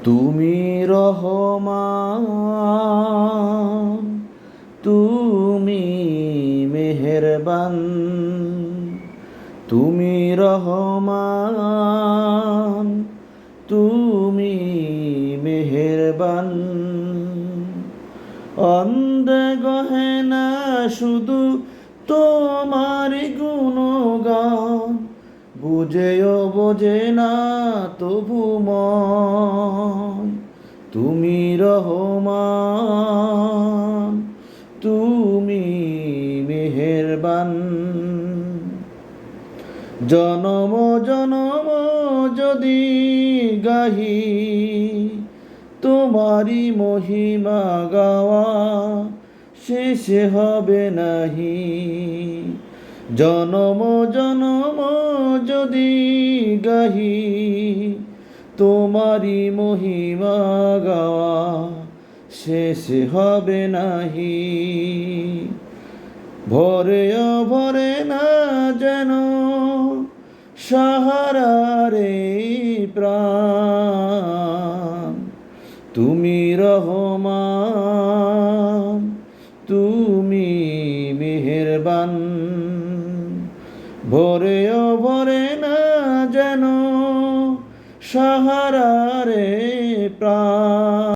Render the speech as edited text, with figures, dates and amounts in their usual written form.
তুমি রহমান, তুমি মেহেরবান। তুমি রহমান, তুমি মেহেরবান। অন্ধে গহেনা শুধু তোমার গুণগান, বুঝেও বোঝে না তবু মন। তুমি রহমান, তুমি মেহেরবান। জনম জনম যদি গাহি তোমারি মহিমা, গাওয়া শেষ হবে নাহি। জনম জনম যদি গাহি তোমারি মহিমা, গাওয়া শেষ হবে নাহি। ভরে ভরে না যেন সাহারারে প্রাণ। তুমি রহমান, তুমি মেহেরবান। ভরে ভরে না যেন সাহারারে প্রাণ।